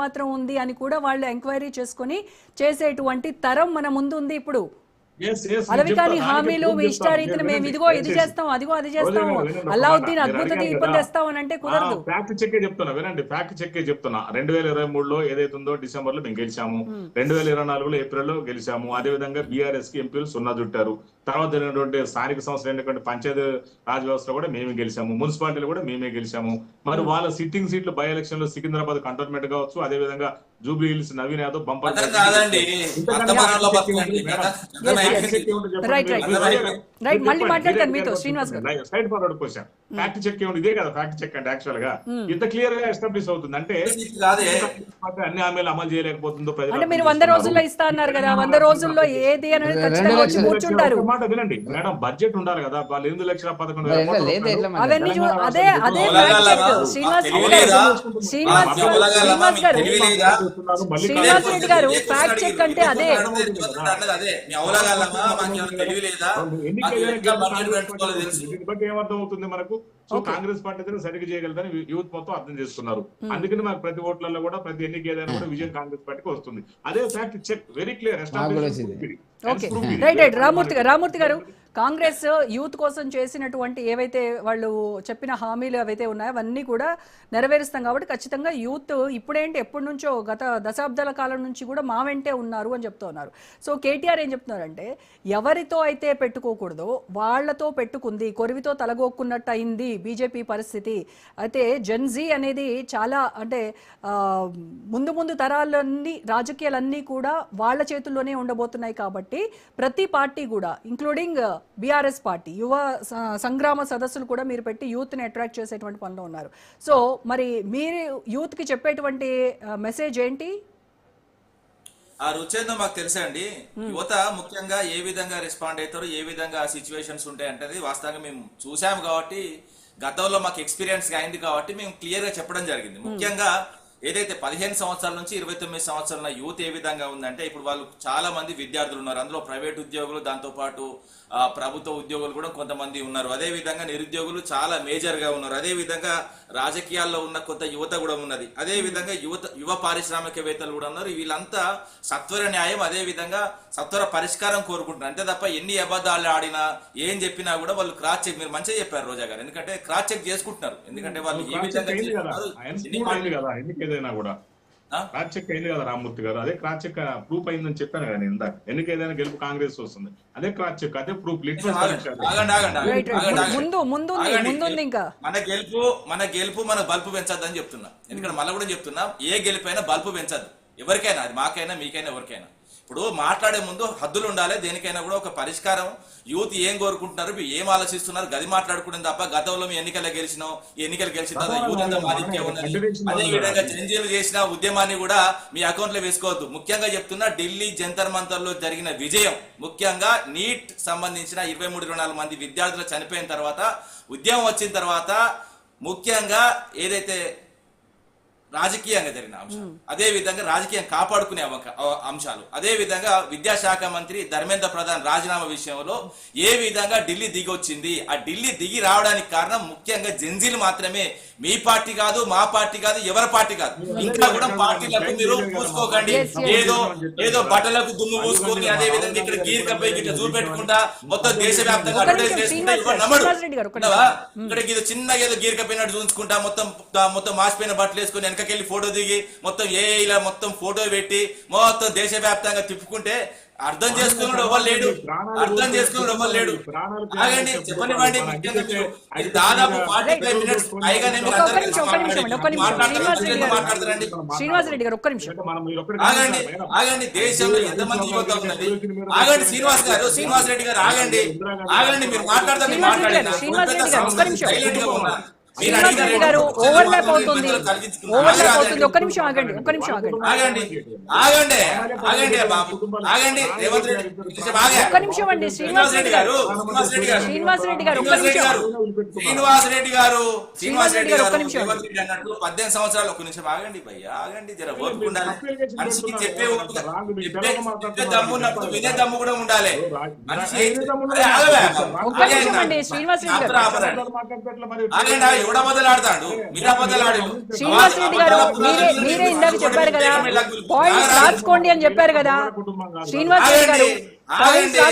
మాత్రం ఉంది అని కూడా వాళ్ళు ఎంక్వైరీ చేసుకొని చేసేటువంటి తరం మన ముందు ఉంది ఇప్పుడు. అలవి కానీ హామీలు మీ ఇష్టారీతిని మేము ఇదిగో ఇది చేస్తాం అదిగో అది చేస్తాం అల్లావుద్దీన్ అద్భుత దీపం తెస్తాం అని అంటే కుదరదు. ఫ్యాక్ట్ చెక్కే చెప్తున్నా వినండి, ఫ్యాక్ట్ చెక్కే చెప్తున్నా. 2023లో ఏదైతే ఉందో డిసెంబర్ లో మేము గెలిచాము, 2024లో ఏప్రిల్లో గెలిచాము. అదే విధంగా బీఆర్ఎస్ కి ఎంపీలు 0 చుట్టారు. తర్వాత జరిగినటువంటి స్థానిక సంస్థలు అయినటువంటి పంచాయతీ రాజ్ వ్యవస్థ కూడా మేమే గెలిచాము, మున్సిపాలిటీలు కూడా మేమే గెలిచాము. మరి వాళ్ళ సిట్టింగ్ సీట్లు బై ఎలక్షన్ లో సికింద్రాబాద్ కంటోన్మెంట్ కావచ్చు, అదే విధంగా జూబ్లీ హిల్స్ నవీన్ యాదవ్ బంపర్ మళ్ళీ మాట్లాడతాను మీతో Srinivas garu. Side forward question, fact check ఏమిటి? ఇదే కదా ఫ్యాక్ట్ చెక్ అంటే. యాక్చువల్ గా ఇంత క్లియర్ గా ఎస్టాబ్లిష్ అవుతుంది అంటే అన్ని హామీలు అమలు చేయలేకపోతుందో ప్రజలు. అంటే మీరు 100 రోజుల్లో ఇస్తా అన్నారు కదా, 100 రోజుల్లో ఏది అనేది ఖచ్చితంగా వచ్చి కూర్చుంటారు. మాట వినండి మేడం, బడ్జెట్ ఉండాలి కదా. వాళ్ళు 8,11,000 అవన్నీ అదే అదే ఫ్యాక్ట్ చెక్. శ్రీనివాస్ రెడ్డి గారు ఫ్యాక్ట్ చెక్ అంటే అదే. ఏమర్థం అవుతుంది మనకు? సో కాంగ్రెస్ పార్టీ సరిగ్గా చేయగలదని యూత్ మొత్తం అర్థం చేస్తున్నారు. అందుకని మాకు ప్రతి ఓట్లలో కూడా ప్రతి ఎన్నిక ఏదైనా కూడా విజయం కాంగ్రెస్ పార్టీకి వస్తుంది. అదే fact check very clear. Ramurthy garu, Congress youth కోసం చేసినటువంటి ఏవైతే వాళ్ళు చెప్పిన హామీలు ఏవైతే ఉన్నాయో అవన్నీ కూడా నెరవేరుస్తాం కాబట్టి ఖచ్చితంగా యూత్ ఇప్పుడేంటి ఎప్పటి నుంచో గత దశాబ్దాల కాలం నుంచి కూడా మా వెంటే ఉన్నారు అని చెప్తూ ఉన్నారు. సో కేటీఆర్ ఏం చెప్తున్నారంటే ఎవరితో అయితే పెట్టుకోకూడదో వాళ్లతో పెట్టుకుంది, కొరివితో తలగొక్కున్నట్టు అయింది బీజేపీ పరిస్థితి. అయితే జెన్జీ అనేది చాలా అంటే ముందు ముందు తరాలన్నీ రాజకీయాలన్నీ కూడా వాళ్ళ చేతుల్లోనే ఉండబోతున్నాయి కాబట్టి ప్రతి పార్టీ కూడా ఇంక్లూడింగ్ బీఆర్ఎస్ పార్టీ యువ సంగ్రామ సదస్సులు కూడా మీరు పెట్టి యూత్ ని అట్రాక్ట్ చేసేటువంటి పనిలో ఉన్నారు. సో మరి మీరు యూత్ కి చెప్పేటువంటి మెసేజ్ ఏంటి? ఆ రుచేందో మాకు తెలుసా అండి. యువత ముఖ్యంగా ఏ విధంగా రెస్పాండ్ అవుతారో, ఏ విధంగా సిచ్యువేషన్స్ ఉంటాయి అంటే వాస్తవంగా మేము చూసాము కాబట్టి, గతంలో మాకు ఎక్స్పీరియన్స్ అయింది కాబట్టి మేము క్లియర్ గా చెప్పడం జరిగింది. ముఖ్యంగా ఏదైతే 15 సంవత్సరాల నుంచి 29 సంవత్సరాల యూత్ ఏ విధంగా ఉందంటే, ఇప్పుడు వాళ్ళు చాలా మంది విద్యార్థులు ఉన్నారు. అందులో ప్రైవేట్ ఉద్యోగులు, దాంతో పాటు ప్రభుత్వ ఉద్యోగులు కూడా కొంతమంది ఉన్నారు. అదే విధంగా నిరుద్యోగులు చాలా మేజర్ గా ఉన్నారు. అదే విధంగా రాజకీయాల్లో ఉన్న కొంత యువత కూడా ఉన్నది. అదే విధంగా యువ పారిశ్రామికవేత్తలు కూడా ఉన్నారు. వీళ్ళంతా సత్వర న్యాయం, అదే విధంగా సత్వర పరిష్కారం కోరుకుంటున్నారు. అంతే తప్ప ఎన్ని అబద్ధాలు ఆడినా ఏం చెప్పినా కూడా వాళ్ళు క్రాస్ చెక్, మీరు మంచిగా చెప్పారు రోజా గారు, ఎందుకంటే క్రాస్ చెక్ చేసుకుంటున్నారు. ఎందుకంటే వాళ్ళు ఏ విధంగా కూడా క్రాస్ చెక్ అయింది కదా రామ్మూర్తి గారు. అదే క్రాస్ చెక్ ప్రూఫ్ అయిందని చెప్పాను కదా నేను ఇందాక. ఎన్నికేదైనా గెలుపు కాంగ్రెస్ వస్తుంది, అదే క్రాస్ చెక్, అదే ప్రూఫ్. మన గెలుపు మన బల్పు పెంచద్దని చెప్తున్నా. ఎందుకంటే మళ్ళీ కూడా చెప్తున్నా, ఏ గెలుపైనా బల్పు పెంచద్దు ఎవరికైనా, అది మాకైనా మీకైనా ఎవరికైనా. ఇప్పుడు మాట్లాడే ముందు హద్దులు ఉండాలి. దేనికైనా కూడా ఒక పరిష్కారం. యూత్ ఏం కోరుకుంటున్నారు, ఏం ఆలోచిస్తున్నారు, గది మాట్లాడుకుంటుంది తప్ప గతంలో మీ ఎన్నికల్లో గెలిచినాం, ఈ ఎన్నికలు గెలిచిన తర్వాత యూత్ అంతా ఆధిక్యం ఉన్నది. అదే విధంగా జంజీలు చేసిన ఉద్యమాన్ని కూడా మీ అకౌంట్ లో వేసుకోవద్దు. ముఖ్యంగా చెప్తున్నా, ఢిల్లీ జంతర్ మంతర్ లో జరిగిన విజయం, ముఖ్యంగా నీట్ సంబంధించిన 23-24 మంది విద్యార్థులు చనిపోయిన తర్వాత, ఉద్యమం వచ్చిన తర్వాత, ముఖ్యంగా ఏదైతే రాజకీయంగా జరిగిన అంశాలు, అదే విధంగా రాజకీయం కాపాడుకునే అంశాలు, అదే విధంగా విద్యాశాఖ మంత్రి ధర్మేంద్ర ప్రధాన్ రాజీనామా విషయంలో ఏ విధంగా ఢిల్లీ దిగి వచ్చింది. ఆ ఢిల్లీ దిగి రావడానికి కారణం ముఖ్యంగా జెన్జీలు మాత్రమే. మీ పార్టీ కాదు, మా పార్టీ కాదు, ఎవరి పార్టీ కాదు. ఇంకా కూడా పార్టీలకు మీరు పూసుకోకండి. ఏదో బట్టలకు దుమ్ము పూసుకొని అదే విధంగా ఇక్కడ గీరికపై ఇట్లా చూపెట్టుకుంటా మొత్తం దేశవ్యాప్తంగా ఇక్కడ ఇది చిన్నగా ఏదో గీరికపోయినట్టు చూసుకుంటా మొత్తం మాసిపోయిన బట్టలు వేసుకొని వెనకకెళ్ళి ఫోటో దిగి మొత్తం ఇలా మొత్తం ఫోటో పెట్టి మొత్తం దేశవ్యాప్తంగా తిప్పుకుంటే అర్థం చేసుకున్నాడు ఎవరు లేడు. అర్థం చేసుకున్నాడు ఎవరు లేడు. ఆగండి, చెప్పనివ్వండి. దాదాపు 45 మినిట్స్ పైగానే మాట్లాడతారండి. శ్రీనివాసరెడ్డి గారు ఒక్క నిమిషం ఆగండి. దేశంలో ఎంతమంది యువత ఉన్నది? ఆగండి శ్రీనివాసరెడ్డి గారు ఆగండి. మీరు మాట్లాడతారు, శ్రీనివాసరెడ్డి గారు ఓవర్లాప్ అవుతుంది. ఒక్క నిమిషం ఆగండి. ఒక్క నిమిషం అండి. శ్రీనివాసరెడ్డి గారు ఒక్క నిమిషం అన్నట్టు 18 సంవత్సరాలు. ఒక్క నిమిషం ఆగండి భయ్య, ఆగండి. జర ఓపిక ఉండాలి. మనిషికి చెప్పే దమ్మున్నప్పుడు వినే దమ్ము కూడా ఉండాలి. ఒక్క నిమిషం అండి. శ్రీనివాసరెడ్డి గారు ఆగండి. ఎవడ బదులాడతాడు మీరు బదులాడు శ్రీనివాస్ రెడ్డి గారు మీరే ఇందాక చెప్పారు కదా, పాయింట్స్ రాసుకోండి అని చెప్పారు కదా శ్రీనివాస్ రెడ్డి గారు.